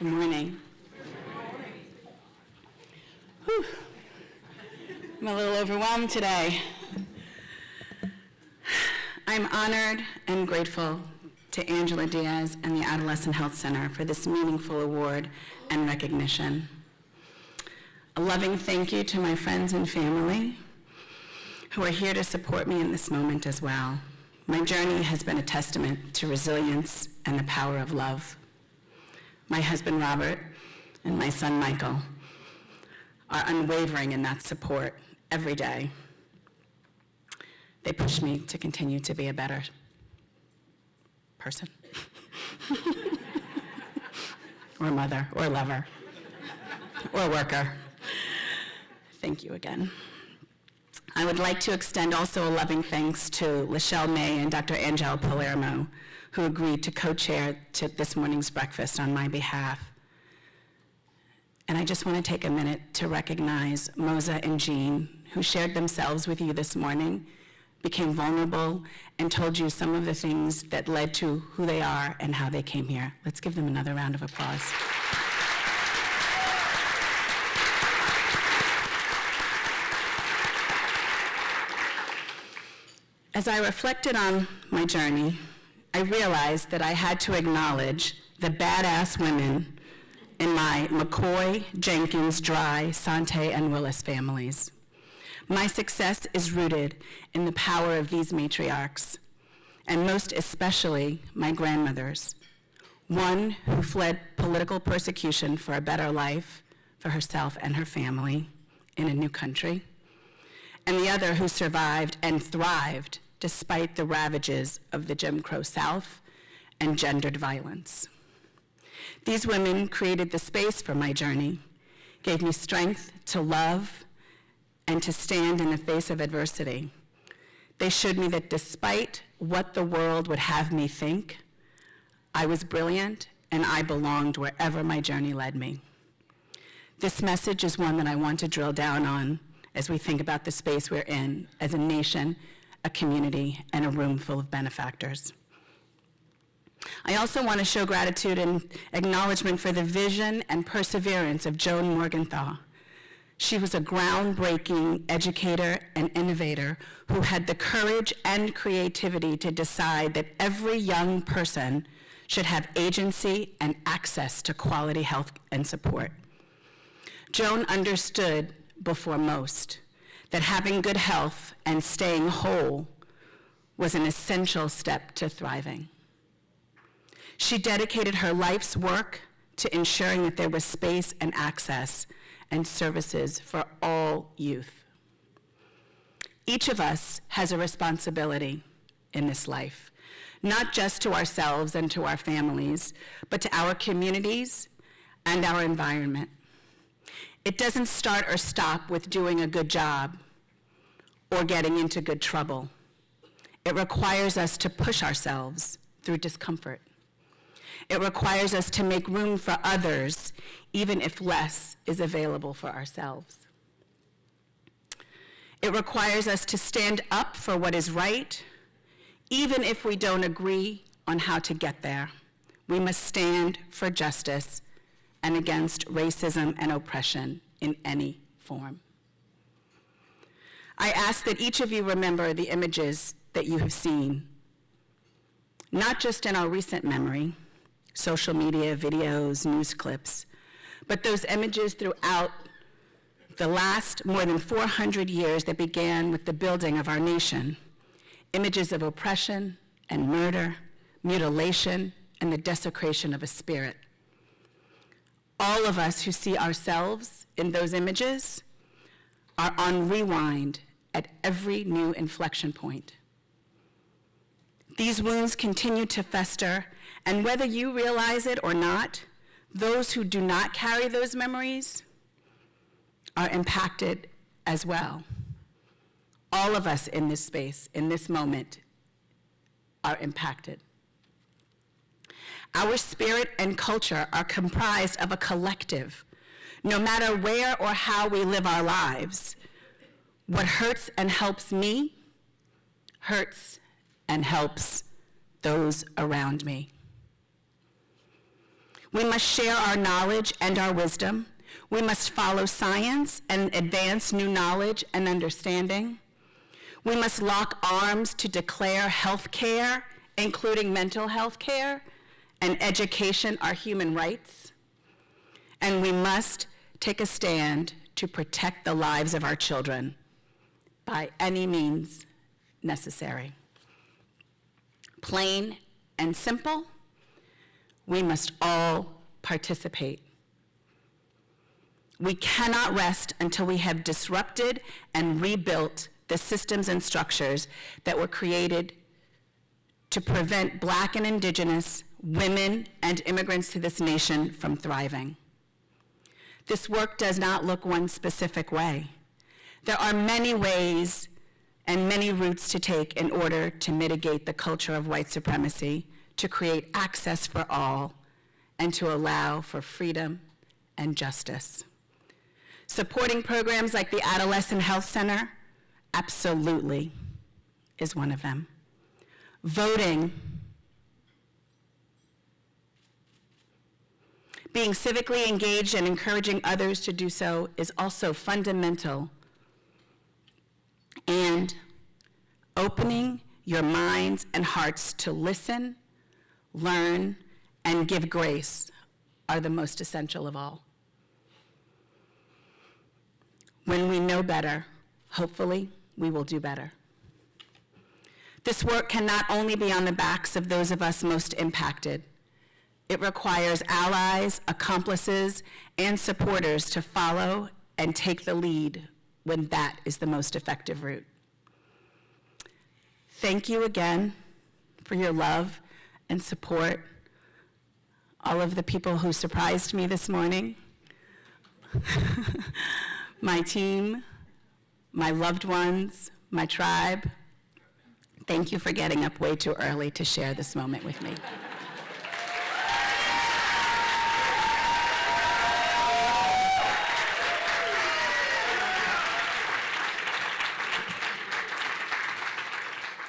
Good morning. Whew. I'm a little overwhelmed today. I'm honored and grateful to Angela Diaz and the Adolescent Health Center for this meaningful award and recognition. A loving thank you to my friends and family who are here to support me in this moment as well. My journey has been a testament to resilience and the power of love. My husband, Robert, and my son, Michael, are unwavering in that support every day. They push me to continue to be a better person, or mother, or lover, or worker. Thank you again. I would like to extend also a loving thanks to Lachelle May and Dr. Angel Palermo, who agreed to co-chair this morning's breakfast on my behalf. And I just want to take a minute to recognize Moza and Jean, who shared themselves with you this morning, became vulnerable, and told you some of the things that led to who they are and how they came here. Let's give them another round of applause. As I reflected on my journey, I realized that I had to acknowledge the badass women in my McCoy, Jenkins, Dry, Sainté, and Willis families. My success is rooted in the power of these matriarchs, and most especially my grandmothers. One who fled political persecution for a better life for herself and her family in a new country, and the other who survived and thrived despite the ravages of the Jim Crow South and gendered violence. These women created the space for my journey, gave me strength to love and to stand in the face of adversity. They showed me that despite what the world would have me think, I was brilliant and I belonged wherever my journey led me. This message is one that I want to drill down on as we think about the space we're in as a nation, a community, and a room full of benefactors. I also want to show gratitude and acknowledgement for the vision and perseverance of Joan Morgenthau. She was a groundbreaking educator and innovator who had the courage and creativity to decide that every young person should have agency and access to quality health and support. Joan understood before most that having good health and staying whole was an essential step to thriving. She dedicated her life's work to ensuring that there was space and access and services for all youth. Each of us has a responsibility in this life, not just to ourselves and to our families, but to our communities and our environment. It doesn't start or stop with doing a good job or getting into good trouble. It requires us to push ourselves through discomfort. It requires us to make room for others, even if less is available for ourselves. It requires us to stand up for what is right, even if we don't agree on how to get there. We must stand for justice and against racism and oppression in any form. I ask that each of you remember the images that you have seen, not just in our recent memory, social media, videos, news clips, but those images throughout the last more than 400 years that began with the building of our nation, images of oppression and murder, mutilation, and the desecration of a spirit. All of us who see ourselves in those images are on rewind at every new inflection point. These wounds continue to fester, and whether you realize it or not, those who do not carry those memories are impacted as well. All of us in this space, in this moment, are impacted. Our spirit and culture are comprised of a collective. No matter where or how we live our lives, what hurts and helps me hurts and helps those around me. We must share our knowledge and our wisdom. We must follow science and advance new knowledge and understanding. We must lock arms to declare health care, including mental health care, and education are human rights. And we must take a stand to protect the lives of our children by any means necessary. Plain and simple, we must all participate. We cannot rest until we have disrupted and rebuilt the systems and structures that were created to prevent Black and Indigenous women and immigrants to this nation from thriving. This work does not look one specific way. There are many ways and many routes to take in order to mitigate the culture of white supremacy, to create access for all, and to allow for freedom and justice. Supporting programs like the Adolescent Health Center absolutely is one of them. Voting, being civically engaged and encouraging others to do so is also fundamental. And opening your minds and hearts to listen, learn, and give grace are the most essential of all. When we know better, hopefully, we will do better. This work can not only be on the backs of those of us most impacted. It requires allies, accomplices, and supporters to follow and take the lead when that is the most effective route. Thank you again for your love and support. All of the people who surprised me this morning, my team, my loved ones, my tribe. Thank you for getting up way too early to share this moment with me.